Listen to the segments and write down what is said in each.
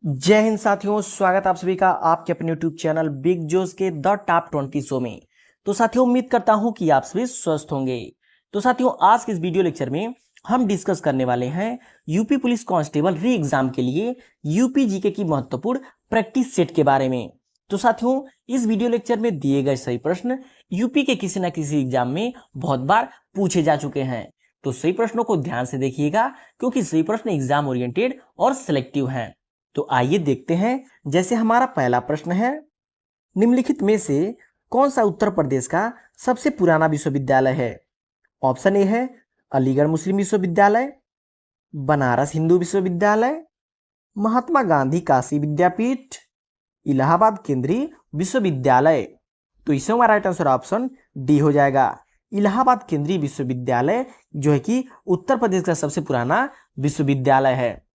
जय हिंद साथियों, स्वागत आप सभी का आपके अपने YouTube चैनल बिग जोस के द टॉप 20 शो में। तो साथियों, उम्मीद करता हूं कि आप सभी स्वस्थ होंगे। तो साथियों, आज के इस वीडियो लेक्चर में हम डिस्कस करने वाले हैं यूपी पुलिस कांस्टेबल री एग्जाम के लिए यूपी जीके की महत्वपूर्ण प्रैक्टिस सेट के बारे में। तो साथियों, इस वीडियो लेक्चर में दिए गए सही प्रश्न यूपी के किसी न किसी एग्जाम में बहुत बार पूछे जा चुके हैं। तो सही प्रश्नों को ध्यान से देखिएगा, क्योंकि सही प्रश्न एग्जाम ओरिएंटेड और सिलेक्टिव हैं। तो आइए देखते हैं। जैसे हमारा पहला प्रश्न है, निम्नलिखित में से कौन सा उत्तर प्रदेश का सबसे पुराना विश्वविद्यालय है? ऑप्शन ए है अलीगढ़ मुस्लिम विश्वविद्यालय, बनारस हिंदू विश्वविद्यालय, महात्मा गांधी काशी विद्यापीठ, इलाहाबाद केंद्रीय विश्वविद्यालय। तो इसमें हमारा राइट आंसर ऑप्शन डी हो जाएगा। इलाहाबाद केंद्रीय विश्वविद्यालय जो है कि उत्तर प्रदेश का सबसे पुराना विश्वविद्यालय है।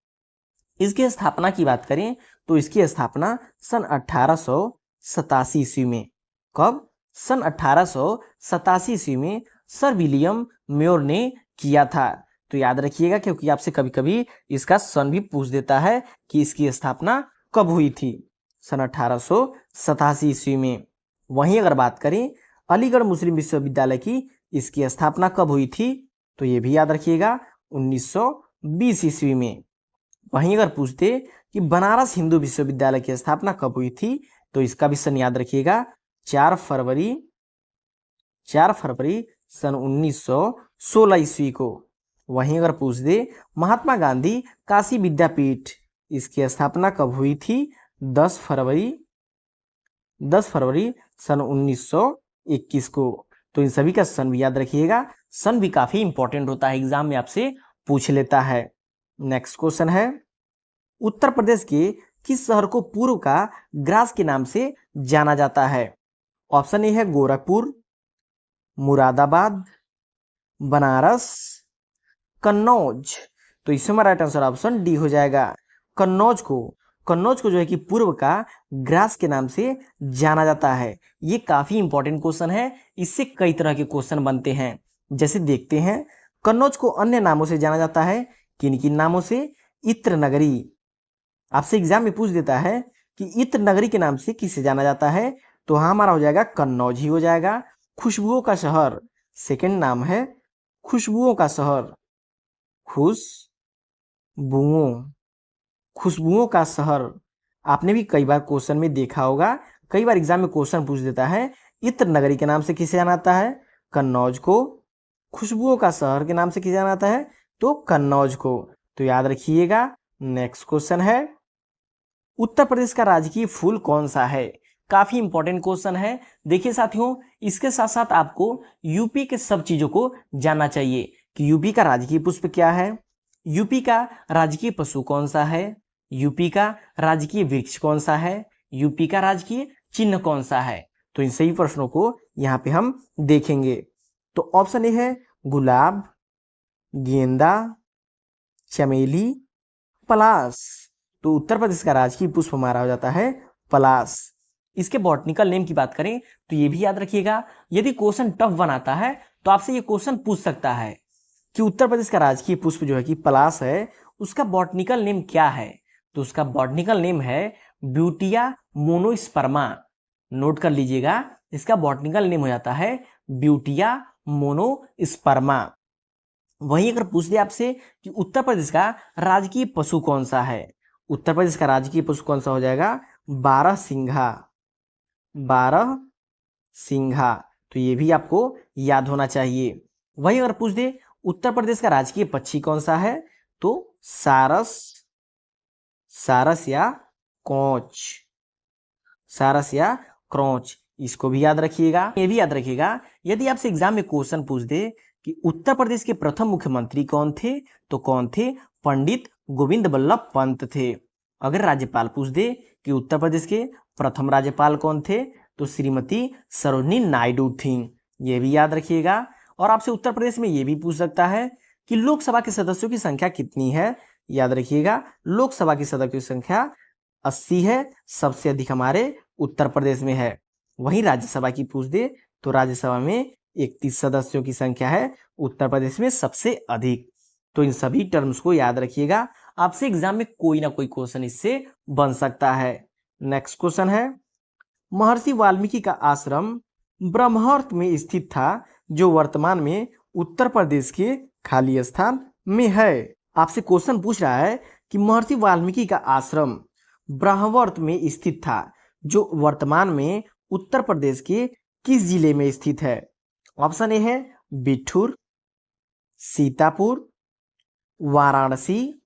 इसकी स्थापना की बात करें तो इसकी स्थापना सन 1887 ईस्वी में। कब? सन 1887 ईस्वी में सर विलियम म्योर ने किया था। तो याद रखिएगा, क्योंकि आपसे कभी कभी इसका सन भी पूछ देता है कि इसकी स्थापना कब हुई थी। सन 1887 ईस्वी में। वहीं अगर बात करें अलीगढ़ मुस्लिम विश्वविद्यालय की, इसकी स्थापना कब हुई थी? तो ये भी याद रखिएगा, 1920 ईस्वी में। वहीं अगर पूछते कि बनारस हिंदू विश्वविद्यालय की स्थापना कब हुई थी, तो इसका भी सन याद रखिएगा, 4 फरवरी सन 1916 ईस्वी को। वहीं अगर पूछ दे महात्मा गांधी काशी विद्यापीठ, इसकी स्थापना कब हुई थी? 10 फरवरी सन 1921 को। तो इन सभी का सन भी याद रखिएगा। सन भी काफी इंपॉर्टेंट होता है, एग्जाम में आपसे पूछ लेता है। नेक्स्ट क्वेश्चन है, उत्तर प्रदेश के किस शहर को पूर्व का ग्रास के नाम से जाना जाता है? ऑप्शन ए है गोरखपुर, मुरादाबाद, बनारस, कन्नौज। तो इसमें हमारा राइट आंसर ऑप्शन डी हो जाएगा। कन्नौज को जो है कि पूर्व का ग्रास के नाम से जाना जाता है। ये काफी इंपॉर्टेंट क्वेश्चन है, इससे कई तरह के क्वेश्चन बनते हैं। जैसे देखते हैं, कन्नौज को अन्य नामों से जाना जाता है। किन किन नामों से? इत्र नगरी। आपसे एग्जाम में पूछ देता है कि इत्र नगरी के नाम से किसे जाना जाता है, तो हाँ हमारा हो जाएगा कन्नौज ही हो जाएगा। खुशबुओं का शहर सेकंड नाम है, खुशबुओं का शहर। खुशबुओं का शहर आपने भी कई बार क्वेश्चन में देखा होगा। कई बार एग्जाम में क्वेश्चन पूछ देता है इत्र नगरी के नाम से किसे जाना जाता है? कन्नौज को। खुशबुओं का शहर के नाम से किसे जाना जाता है? तो कन्नौज को। तो याद रखिएगा। नेक्स्ट क्वेश्चन है, उत्तर प्रदेश का राजकीय फूल कौन सा है? काफी इंपॉर्टेंट क्वेश्चन है। देखिए साथियों, इसके साथ साथ आपको यूपी के सब चीजों को जानना चाहिए कि यूपी का राजकीय पुष्प क्या है, यूपी का राजकीय पशु कौन सा है, यूपी का राजकीय वृक्ष कौन सा है, यूपी का राजकीय चिन्ह कौन सा है। तो इन सही प्रश्नों को यहाँ पे हम देखेंगे। तो ऑप्शन ए है गुलाब, गेंदा, चमेली, पलास। तो उत्तर प्रदेश का राजकीय पुष्प हमारा हो जाता है पलास। इसके बॉटनिकल नेम की बात करें तो ये भी याद रखिएगा, यदि क्वेश्चन टफ बनाता है तो आपसे ये क्वेश्चन पूछ सकता है कि उत्तर प्रदेश का राजकीय पुष्प जो है कि पलास है, उसका बॉटनिकल नेम क्या है? तो उसका बॉटनिकल नेम है ब्यूटिया मोनोस्पर्मा। नोट कर लीजिएगा, इसका बॉटनिकल नेम हो जाता है ब्यूटिया मोनोस्पर्मा। वहीं अगर पूछ दे आपसे कि उत्तर प्रदेश का राजकीय पशु कौन सा है, उत्तर प्रदेश का राजकीय पशु कौन सा हो जाएगा? 12 सिंघा। तो ये भी आपको याद होना चाहिए। वहीं अगर पूछ दे उत्तर प्रदेश का राजकीय पक्षी कौन सा है, तो सारस या क्रोच। इसको भी याद रखिएगा। ये भी याद रखिएगा, यदि आपसे एग्जाम में क्वेश्चन पूछ दे कि उत्तर प्रदेश के प्रथम मुख्यमंत्री कौन थे, तो कौन थे? पंडित गोविंद बल्लभ पंत थे। अगर राज्यपाल पूछ दे कि उत्तर प्रदेश के प्रथम राज्यपाल कौन थे, तो श्रीमती सरोजिनी नायडू थी। ये भी याद रखिएगा। और आपसे उत्तर प्रदेश में ये भी पूछ सकता है कि लोकसभा के सदस्यों की संख्या कितनी है। याद रखिएगा, लोकसभा की सदस्यों की संख्या 80 है, सबसे अधिक हमारे उत्तर प्रदेश में है। वहीं राज्यसभा की पूछ दे तो राज्यसभा में 31 सदस्यों की संख्या है, उत्तर प्रदेश में सबसे अधिक। तो इन सभी टर्म्स को याद रखिएगा। आपसे एग्जाम में कोई ना कोई क्वेश्चन इससे बन सकता है। नेक्स्ट क्वेश्चन है, महर्षि वाल्मीकि का आश्रम ब्रह्मवर्त में स्थित था, जो वर्तमान में उत्तर प्रदेश के खाली स्थान में है। आपसे क्वेश्चन पूछ रहा है कि महर्षि वाल्मीकि का आश्रम ब्रह्मवर्त में स्थित था, जो वर्तमान में उत्तर प्रदेश के किस जिले में स्थित है। ऑप्शन ए है बिठूर, सीतापुर, वाराणसी,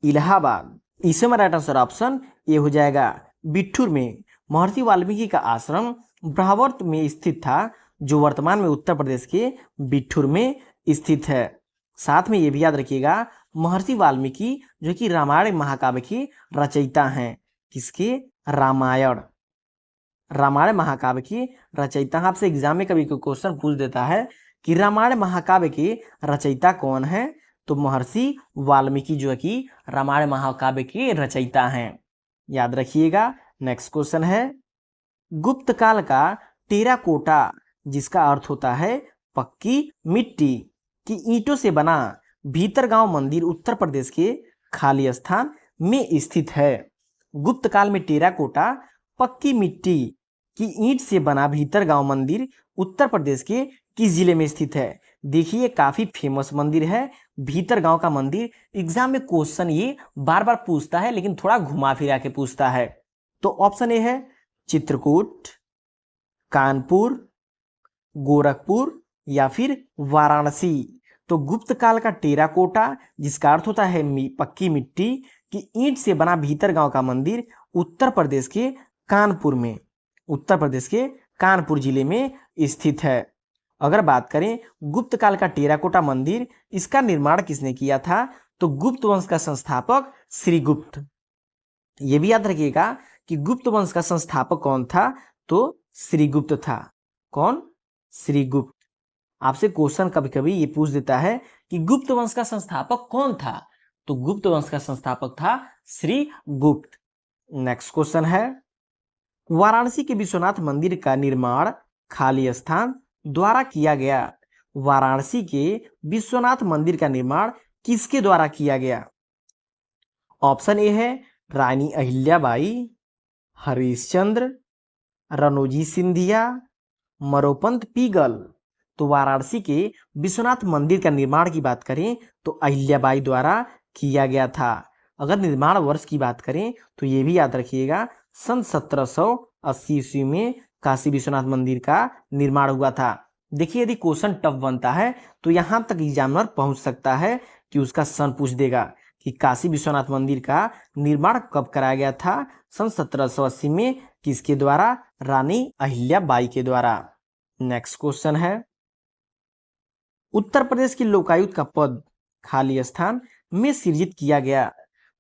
इलाहाबाद। इसमें राइट आंसर ऑप्शन ए हो जाएगा, बिठूर में महर्षि वाल्मीकि का आश्रम ब्रह्मवर्त में स्थित था, जो वर्तमान में उत्तर प्रदेश के बिठूर में स्थित है। साथ में ये भी याद रखिएगा, महर्षि वाल्मीकि जो कि रामायण महाकाव्य के रचयिता हैं। किसके? रामायण महाकाव्य की रचयिता। आपसे एग्जाम में कभी कोई क्वेश्चन पूछ देता है कि रामायण महाकाव्य के रचयिता कौन है, तो महर्षि वाल्मीकि जो है कि रामायण महाकाव्य के रचयिता हैं, याद रखिएगा। नेक्स्ट क्वेश्चन है, गुप्त काल का टेराकोटा, जिसका अर्थ होता है पक्की मिट्टी, की ईंटों से बना भीतरगांव मंदिर उत्तर प्रदेश के खाली स्थान में स्थित है। गुप्त काल में टेराकोटा पक्की मिट्टी की ईंट से बना भीतरगांव मंदिर उत्तर प्रदेश के किस जिले में स्थित है। देखिए काफी फेमस मंदिर है भीतरगांव का मंदिर। एग्जाम में क्वेश्चन ये बार बार पूछता है, लेकिन थोड़ा घुमा फिरा के पूछता है। तो ऑप्शन ए है चित्रकूट, कानपुर, गोरखपुर या फिर वाराणसी। तो गुप्त काल का टेराकोटा, जिसका अर्थ होता है पक्की मिट्टी की ईंट से बना भीतरगांव का मंदिर उत्तर प्रदेश के कानपुर जिले में स्थित है। अगर बात करें गुप्त काल का टेराकोटा मंदिर, इसका निर्माण किसने किया था, तो गुप्त वंश का संस्थापक श्रीगुप्त। ये भी याद रखिएगा कि गुप्त वंश का संस्थापक कौन था, तो श्रीगुप्त था। कौन? श्रीगुप्त। आपसे क्वेश्चन कभी कभी ये पूछ देता है कि गुप्त वंश का संस्थापक कौन था, तो गुप्त वंश का संस्थापक था श्रीगुप्त। नेक्स्ट क्वेश्चन है, वाराणसी के विश्वनाथ मंदिर का निर्माण खाली स्थान द्वारा किया गया। वाराणसी के विश्वनाथ मंदिर का निर्माण किसके द्वारा किया गया। ऑप्शन ए है रानी अहिल्याबाई, हरिश्चंद्र, रनोजी सिंधिया, मरोपंत पीगल। तो वाराणसी के विश्वनाथ मंदिर का निर्माण की बात करें तो अहिल्याबाई द्वारा किया गया था। अगर निर्माण वर्ष की बात करें तो ये भी याद रखिएगा, सन 1780 ईस्वी में काशी विश्वनाथ मंदिर का निर्माण हुआ था। देखिए यदि क्वेश्चन टफ बनता है तो यहाँ तक एग्जामिनर पहुंच सकता है कि उसका सन पूछ देगा कि काशी विश्वनाथ मंदिर का निर्माण कब कराया गया था, सन 1780 में। किसके द्वारा? रानी अहिल्याबाई के द्वारा। नेक्स्ट क्वेश्चन है, उत्तर प्रदेश के लोकायुक्त का पद खाली स्थान में सृजित किया गया।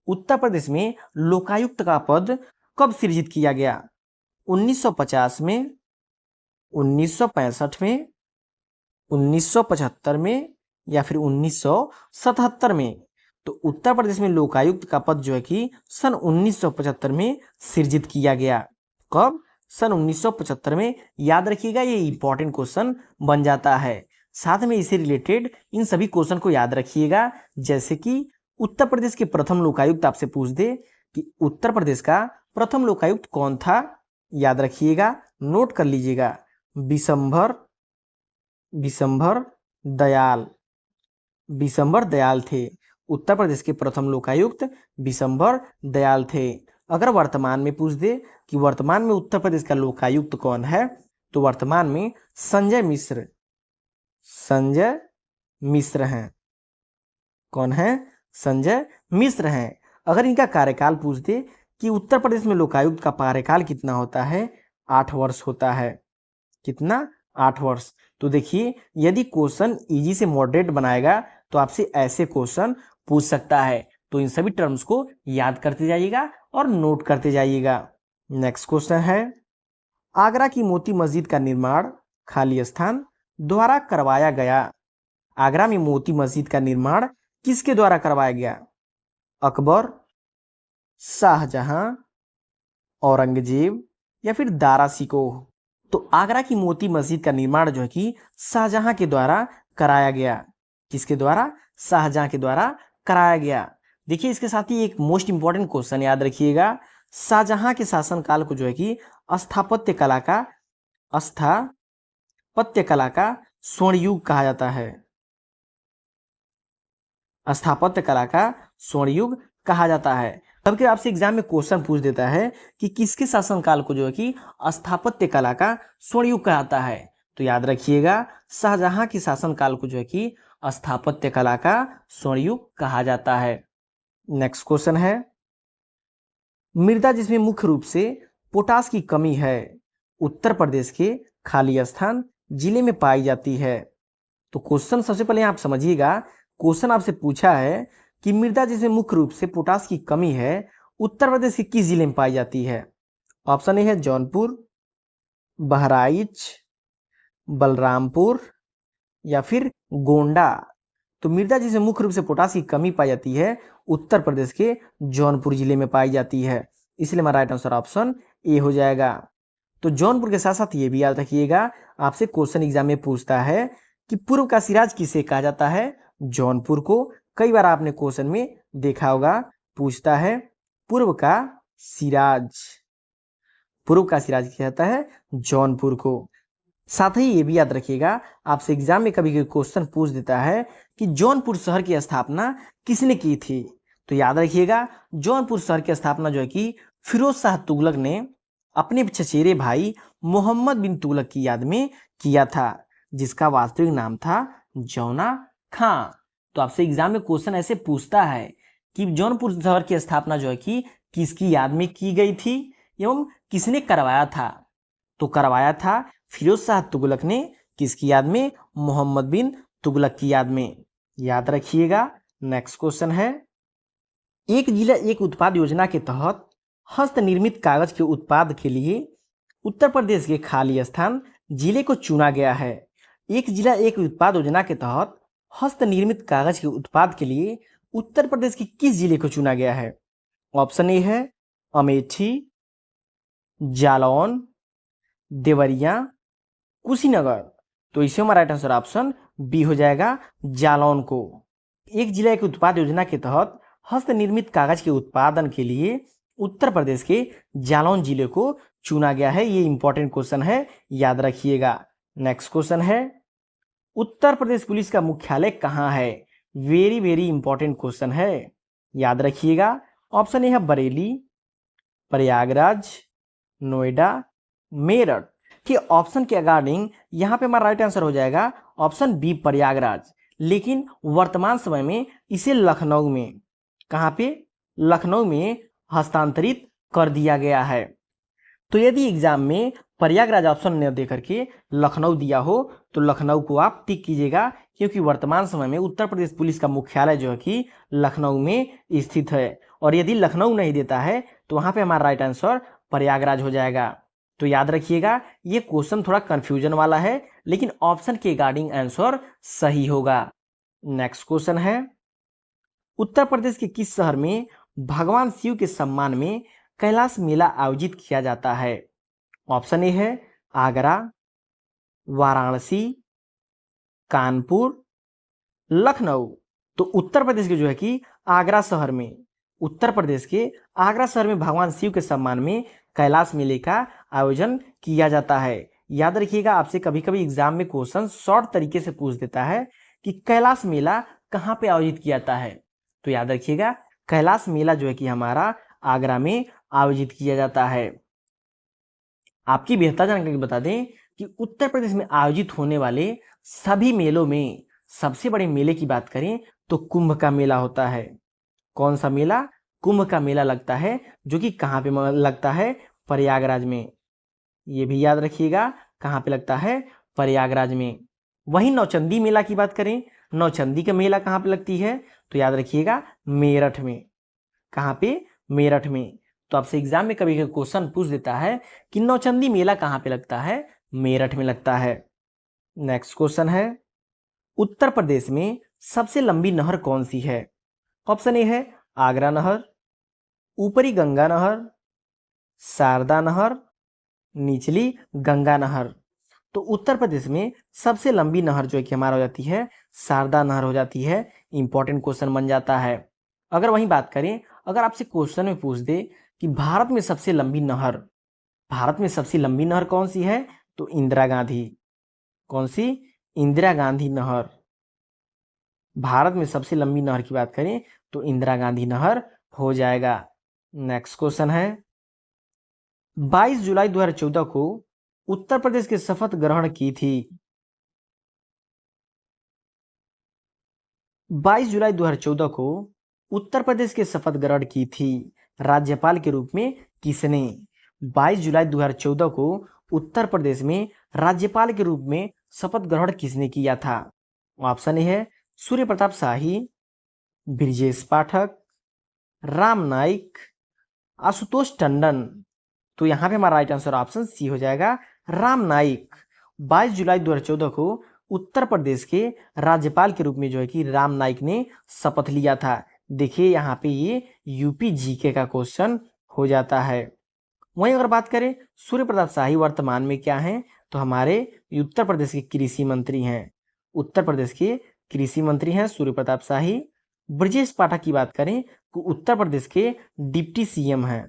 उत्तर प्रदेश में लोकायुक्त का पद कब सृजित किया गया? 1950 में, 1965 में, 1975 में या फिर 1977 में। तो उत्तर प्रदेश में लोकायुक्त का पद जो है कि सन 1975 में सृजित किया गया। कब? सन 1975 में। याद रखिएगा, ये इंपॉर्टेंट क्वेश्चन बन जाता है। साथ में इससे रिलेटेड इन सभी क्वेश्चन को याद रखिएगा, जैसे कि उत्तर प्रदेश के प्रथम लोकायुक्त आपसे पूछ दे कि उत्तर प्रदेश का प्रथम लोकायुक्त कौन था। याद रखिएगा, नोट कर लीजिएगा, बिशंबर दयाल थे। उत्तर प्रदेश के प्रथम लोकायुक्त बिशंबर दयाल थे। अगर वर्तमान में पूछ दे कि वर्तमान में उत्तर प्रदेश का लोकायुक्त कौन है, तो वर्तमान में संजय मिश्र हैं। कौन है? संजय मिश्र हैं। अगर इनका कार्यकाल पूछ दे कि उत्तर प्रदेश में लोकायुक्त का कार्यकाल कितना होता है, 8 वर्ष होता है। कितना? 8 वर्ष। तो देखिए यदि क्वेश्चन इजी से मॉडरेट बनाएगा तो आपसे ऐसे क्वेश्चन पूछ सकता है। तो इन सभी टर्म्स को याद करते जाइएगा और नोट करते जाइएगा। नेक्स्ट क्वेश्चन है, आगरा की मोती मस्जिद का निर्माण खाली स्थान द्वारा करवाया गया। आगरा में मोती मस्जिद का निर्माण किसके द्वारा करवाया गया? अकबर, शाहजहां, औरंगजेब या फिर दारा शिकोह। तो आगरा की मोती मस्जिद का निर्माण जो है कि शाहजहां के द्वारा कराया गया। किसके द्वारा? शाहजहां के द्वारा कराया गया। देखिए इसके साथ ही एक मोस्ट इंपॉर्टेंट क्वेश्चन याद रखिएगा, शाहजहां के शासनकाल को जो है कि स्थापत्य कला का स्वर्ण युग कहा जाता है। स्थापत्य कला का स्वर्ण युग कहा जाता है। कभी कभी आपसे एग्जाम में क्वेश्चन पूछ देता है कि किसके शासनकाल को जो है कि स्थापत्य कला का स्वर्ण युग कहा जाता है, तो याद रखिएगा शाहजहां के शासनकाल को जो है कि स्थापत्य कला का स्वर्ण युग कहा जाता है। नेक्स्ट क्वेश्चन है, मृदा जिसमें मुख्य रूप से पोटास की कमी है, उत्तर प्रदेश के खाली स्थान जिले में पाई जाती है। तो क्वेश्चन सबसे पहले आप समझिएगा, क्वेश्चन आपसे पूछा है कि मृदा जिसमें मुख्य रूप से पोटास की कमी है, उत्तर प्रदेश के किस जिले में पाई जाती है। ऑप्शन ए है जौनपुर, बहराइच, बलरामपुर या फिर गोंडा। तो मृदा जिसमें मुख्य रूप से पोटास की कमी पाई जाती है, उत्तर प्रदेश के जौनपुर जिले में पाई जाती है, इसलिए हमारा राइट आंसर ऑप्शन ए हो जाएगा। तो जौनपुर के साथ साथ ये भी याद रखिएगा, आपसे क्वेश्चन एग्जाम में पूछता है कि पूर्व का सिराज किसे कहा जाता है, जौनपुर को। कई बार आपने क्वेश्चन में देखा होगा, पूछता है पूर्व का सिराज, पूर्व का सिराज किया जाता है जौनपुर को। साथ ही ये भी याद रखिएगा, आपसे एग्जाम में कभी कभी क्वेश्चन पूछ देता है कि जौनपुर शहर की स्थापना किसने की थी। तो याद रखिएगा जौनपुर शहर की स्थापना जो है कि फिरोज शाह तुगलक ने अपने चचेरे भाई मोहम्मद बिन तुगलक की याद में किया था, जिसका वास्तविक नाम था जौना खां। तो आपसे एग्जाम में क्वेश्चन ऐसे पूछता है कि जौनपुर शहर की स्थापना जो है कि किसकी याद में की गई थी एवं किसने करवाया था। तो करवाया था फिरोज शाह तुगलक ने, किसकी याद में, मोहम्मद बिन तुगलक की याद में। याद रखिएगा। नेक्स्ट क्वेश्चन है, एक जिला एक उत्पाद योजना के तहत हस्त निर्मित कागज के उत्पाद के लिए उत्तर प्रदेश के खाली स्थान जिले को चुना गया है। एक जिला एक उत्पाद योजना के तहत हस्त निर्मित कागज के उत्पाद के लिए उत्तर प्रदेश के किस जिले को चुना गया है। ऑप्शन ए है अमेठी, जालौन, देवरिया, कुशीनगर। तो इसे हमारा राइट आंसर ऑप्शन बी हो जाएगा, जालौन को। एक जिला एक उत्पाद योजना के तहत हस्त निर्मित कागज के उत्पादन के लिए उत्तर प्रदेश के जालौन जिले को चुना गया है। ये इंपॉर्टेंट क्वेश्चन है, याद रखिएगा। नेक्स्ट क्वेश्चन है, उत्तर प्रदेश पुलिस का मुख्यालय कहाँ है। वेरी वेरी इंपॉर्टेंट क्वेश्चन है, याद रखिएगा। ऑप्शन ए है बरेली, प्रयागराज, नोएडा, मेरठ। के ऑप्शन के अकॉर्डिंग यहाँ पे हमारा राइट आंसर हो जाएगा ऑप्शन बी, प्रयागराज। लेकिन वर्तमान समय में इसे लखनऊ में, कहाँ पे, लखनऊ में हस्तांतरित कर दिया गया है। तो यदि एग्जाम में प्रयागराज ऑप्शन न दे करके लखनऊ दिया हो तो लखनऊ को आप टिक कीजिएगा, क्योंकि वर्तमान समय में उत्तर प्रदेश पुलिस का मुख्यालय जो है कि लखनऊ में स्थित है। और यदि लखनऊ नहीं देता है तो वहां पे हमारा राइट आंसर प्रयागराज हो जाएगा। तो याद रखिएगा, ये क्वेश्चन थोड़ा कंफ्यूजन वाला है, लेकिन ऑप्शन के अकॉर्डिंग आंसर सही होगा। नेक्स्ट क्वेश्चन है, उत्तर प्रदेश के किस शहर में भगवान शिव के सम्मान में कैलाश मेला आयोजित किया जाता है। ऑप्शन ए है आगरा, वाराणसी, कानपुर, लखनऊ। तो उत्तर प्रदेश के जो है कि आगरा शहर में, उत्तर प्रदेश के आगरा शहर में भगवान शिव के सम्मान में कैलाश मेले का आयोजन किया जाता है। याद रखिएगा, आपसे कभी कभी एग्जाम में क्वेश्चन शॉर्ट तरीके से पूछ देता है कि कैलाश मेला कहाँ पे आयोजित किया जाता है। तो याद रखिएगा, कैलाश मेला जो है कि हमारा आगरा में आयोजित किया जाता है। आपकी बेहतर जानकारी बता दें कि उत्तर प्रदेश में आयोजित होने वाले सभी मेलों में सबसे बड़े मेले की बात करें तो कुंभ का मेला होता है। कौन सा मेला? कुंभ का मेला लगता है, जो कि कहाँ पे लगता है? प्रयागराज में। ये भी याद रखिएगा, कहाँ पे लगता है? प्रयागराज में। वहीं नौचंदी मेला की बात करें, नौचंदी का मेला कहाँ पे लगती है? तो याद रखिएगा, मेरठ में। कहाँ पे? मेरठ में। तो आपसे एग्जाम में कभी कभी क्वेश्चन पूछ देता है कि नौचंदी मेला कहाँ पे लगता है? मेरठ में लगता है। नेक्स्ट क्वेश्चन है, उत्तर प्रदेश में सबसे लंबी नहर कौन सी है? ऑप्शन ए है आगरा नहर, ऊपरी गंगा नहर, शारदा नहर, निचली गंगा नहर। तो उत्तर प्रदेश में सबसे लंबी नहर जो है कि हमारा हो जाती है शारदा नहर हो जाती है। इंपॉर्टेंट क्वेश्चन बन जाता है। अगर वहीं बात करें, अगर आपसे क्वेश्चन में पूछ दे कि भारत में सबसे लंबी नहर, भारत में सबसे लंबी नहर कौन सी है, तो इंदिरा गांधी। कौन सी? इंदिरा गांधी नहर। भारत में सबसे लंबी नहर की बात करें तो इंदिरा गांधी नहर हो जाएगा। नेक्स्ट क्वेश्चन है, 22 जुलाई 2014 को उत्तर प्रदेश की शपथ ग्रहण की थी। 22 जुलाई 2014 को उत्तर प्रदेश के शपथ ग्रहण की थी राज्यपाल के रूप में किसने? 22 जुलाई 2014 को उत्तर प्रदेश में राज्यपाल के रूप में शपथ ग्रहण किसने किया था? ऑप्शन ए है सूर्य प्रताप शाही, ब्रिजेश पाठक, राम नाईक, आशुतोष टंडन। तो यहाँ पे हमारा राइट आंसर ऑप्शन सी हो जाएगा, राम नाईक। 22 जुलाई 2014 को उत्तर प्रदेश के राज्यपाल के रूप में जो है कि राम नाईक ने शपथ लिया था। देखिए यहाँ पे ये यूपी जीके का क्वेश्चन हो जाता है। वहीं अगर बात करें सूर्य प्रताप शाही वर्तमान में क्या हैं, तो हमारे उत्तर प्रदेश के कृषि मंत्री हैं। उत्तर प्रदेश के कृषि मंत्री हैं सूर्य प्रताप शाही। ब्रजेश पाठक की बात करें तो उत्तर प्रदेश के डिप्टी सीएम हैं।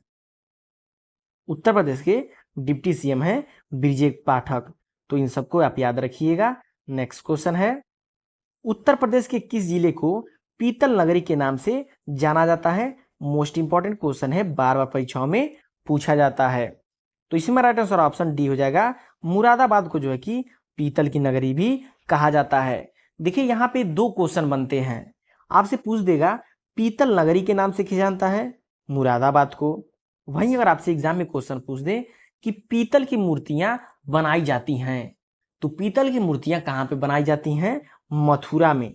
उत्तर प्रदेश के डिप्टी सीएम हैं ब्रजेश पाठक। तो इन सबको आप याद रखिएगा। नेक्स्ट क्वेश्चन है, उत्तर प्रदेश के किस जिले को पीतल नगरी के नाम से जाना जाता है? मोस्ट इंपॉर्टेंट क्वेश्चन है, बार बार परीक्षाओं में पूछा जाता है। तो इसमें राइट आंसर ऑप्शन डी हो जाएगा, मुरादाबाद को जो है कि पीतल की नगरी भी कहा जाता है। देखिए यहाँ पे दो क्वेश्चन बनते हैं। आपसे पूछ देगा पीतल नगरी के नाम से किसे जानता है? मुरादाबाद को। वहीं अगर आपसे एग्जाम में क्वेश्चन पूछ दे कि पीतल की मूर्तियां बनाई जाती हैं, तो पीतल की मूर्तियां कहाँ पे बनाई जाती हैं? मथुरा में।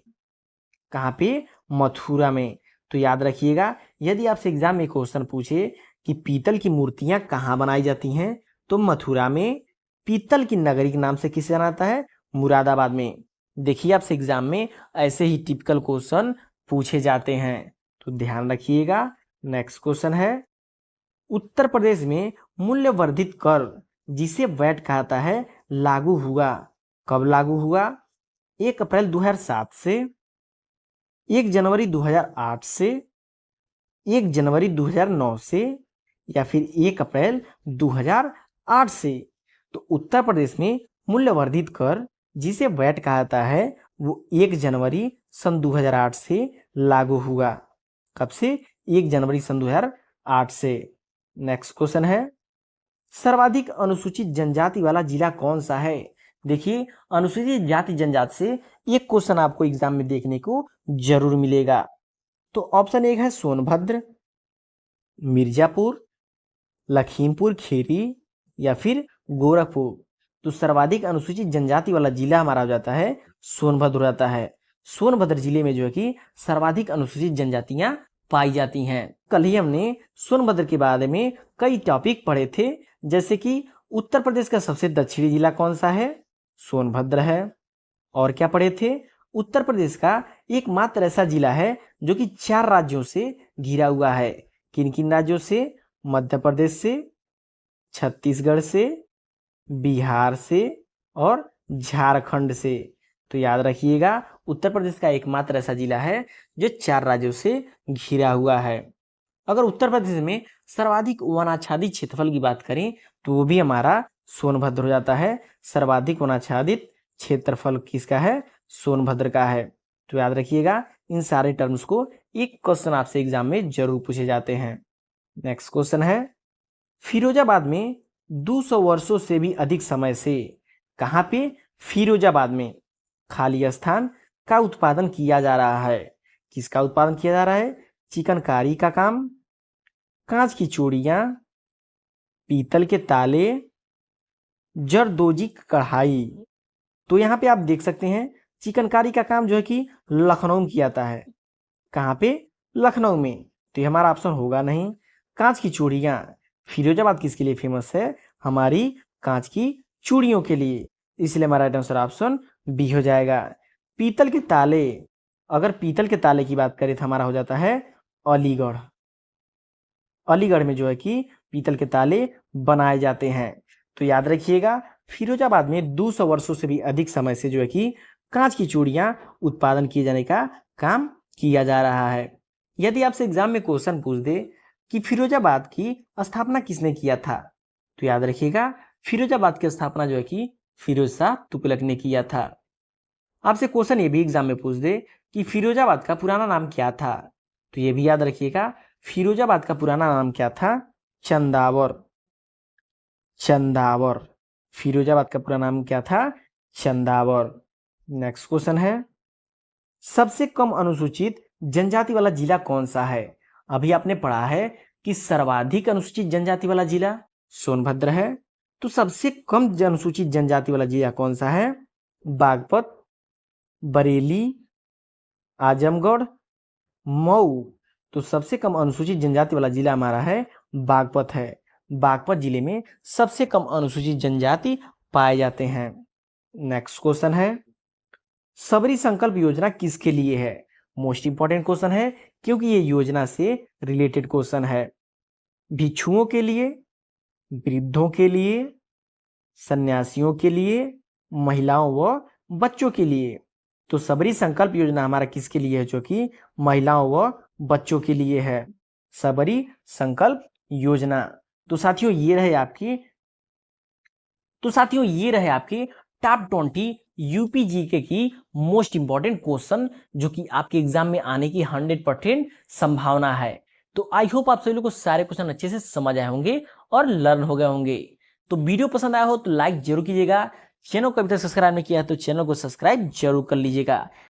कहाँ पे? मथुरा में। तो याद रखिएगा, यदि आपसे एग्जाम में क्वेश्चन पूछे कि पीतल की मूर्तियां कहाँ बनाई जाती हैं, तो मथुरा में। पीतल की नगरी के नाम से किसे जाना जाता है? मुरादाबाद में। देखिए आपसे एग्जाम में ऐसे ही टिपिकल क्वेश्चन पूछे जाते हैं, तो ध्यान रखिएगा। नेक्स्ट क्वेश्चन है, उत्तर प्रदेश में मूल्य वर्धित कर जिसे वैट कहता है लागू हुआ, कब लागू हुआ? 1 अप्रैल 2007 से, 1 जनवरी 2008 से, 1 जनवरी 2009 से, या फिर 1 अप्रैल 2008 से। तो उत्तर प्रदेश में मूल्य वर्धित कर जिसे वैट कहा जाता है वो 1 जनवरी सन 2008 से लागू हुआ। कब से? 1 जनवरी सन 2008 से। नेक्स्ट क्वेश्चन है, सर्वाधिक अनुसूचित जनजाति वाला जिला कौन सा है? देखिए अनुसूचित जाति जनजाति से एक क्वेश्चन आपको एग्जाम में देखने को जरूर मिलेगा। तो ऑप्शन एक है सोनभद्र, मिर्जापुर, लखीमपुर खीरी, या फिर गोरखपुर। तो सर्वाधिक अनुसूचित जनजाति वाला जिला हमारा हो जाता है सोनभद्र हो जाता है। सोनभद्र जिले में जो है कि सर्वाधिक अनुसूचित जनजातियां पाई जाती हैं। कल ही हमने सोनभद्र के बारे में कई टॉपिक पढ़े थे, जैसे कि उत्तर प्रदेश का सबसे दक्षिणी जिला कौन सा है? सोनभद्र है। और क्या पढ़े थे? उत्तर प्रदेश का एकमात्र ऐसा जिला है जो कि 4 राज्यों से घिरा हुआ है। किन किन राज्यों से? मध्य प्रदेश से, छत्तीसगढ़ से, बिहार से और झारखंड से। तो याद रखिएगा, उत्तर प्रदेश का एकमात्र ऐसा जिला है जो 4 राज्यों से घिरा हुआ है। अगर उत्तर प्रदेश में सर्वाधिक वनाच्छादित क्षेत्रफल की बात करें तो वो भी हमारा सोनभद्र हो जाता है। सर्वाधिक वनाच्छादित क्षेत्रफल किसका है? सोनभद्र का है। तो याद रखिएगा, इन सारे टर्म्स को एक क्वेश्चन आपसे एग्जाम में जरूर पूछे जाते हैं। नेक्स्ट क्वेश्चन है, फिरोजाबाद में 200 वर्षों से भी अधिक समय से, कहाँ पे? फिरोजाबाद में खाली स्थान का उत्पादन किया जा रहा है। किसका उत्पादन किया जा रहा है? चिकनकारी का काम, कांच की चूड़ियां, पीतल के ताले, जरदोजी कढ़ाई। तो यहाँ पे आप देख सकते हैं चिकनकारी का काम जो है कि लखनऊ में किया जाता है। कहाँ पे? लखनऊ में। तो ये हमारा ऑप्शन होगा नहीं। कांच की चूड़ियां, फिरोजाबाद किसके लिए फेमस है? हमारी कांच की चूड़ियों के लिए, इसलिए हमारा राइट आंसर ऑप्शन बी हो जाएगा। पीतल के ताले, अगर पीतल के ताले की बात करें तो हमारा हो जाता है अलीगढ़। अलीगढ़ में जो है कि पीतल के ताले बनाए जाते हैं। तो याद रखिएगा, फिरोजाबाद में 200 वर्षों से भी अधिक समय से जो है कि कांच की चूड़ियां उत्पादन किए जाने का काम किया जा रहा है। यदि आपसे एग्जाम में क्वेश्चन पूछ दे कि फिरोजाबाद की स्थापना किसने किया था, तो याद रखिएगा फिरोजाबाद की स्थापना जो है कि फिरोज शाह तुगलक ने किया था। आपसे क्वेश्चन ये भी एग्जाम में पूछ दे कि फिरोजाबाद का पुराना नाम क्या था, तो ये भी याद रखिएगा फिरोजाबाद का पुराना नाम क्या था, चंदावर। चंदावर, फिरोजाबाद का पूरा नाम क्या था, चंदावर। नेक्स्ट क्वेश्चन है, सबसे कम अनुसूचित जनजाति वाला जिला कौन सा है। अभी आपने पढ़ा है कि सर्वाधिक अनुसूचित जनजाति वाला जिला सोनभद्र है, तो सबसे कम अनुसूचित जनजाति वाला जिला कौन सा है, बागपत, बरेली, आजमगढ़, मऊ। तो सबसे कम अनुसूचित जनजाति वाला जिला हमारा है बागपत है। बागपत जिले में सबसे कम अनुसूचित जनजाति पाए जाते हैं। नेक्स्ट क्वेश्चन है, सबरी संकल्प योजना किसके लिए है। मोस्ट इंपॉर्टेंट क्वेश्चन है क्योंकि ये योजना से रिलेटेड क्वेश्चन है। भिक्षुओं के लिए, वृद्धों के लिए, सन्यासियों के लिए, महिलाओं व बच्चों के लिए। तो सबरी संकल्प योजना हमारा किसके लिए है, जो कि महिलाओं व बच्चों के लिए है, सबरी संकल्प योजना। तो साथियों ये रहे आपके टॉप 20 यूपी जीके की मोस्ट इंपॉर्टेंट क्वेश्चन, जो कि आपके एग्जाम में आने की 100% संभावना है। तो आई होप आप सभी लोग को सारे क्वेश्चन अच्छे से समझ आए होंगे और लर्न हो गए होंगे। तो वीडियो पसंद आया हो तो लाइक जरूर कीजिएगा, चैनल को अभी तक सब्सक्राइब नहीं किया है तो चैनल को सब्सक्राइब जरूर कर लीजिएगा।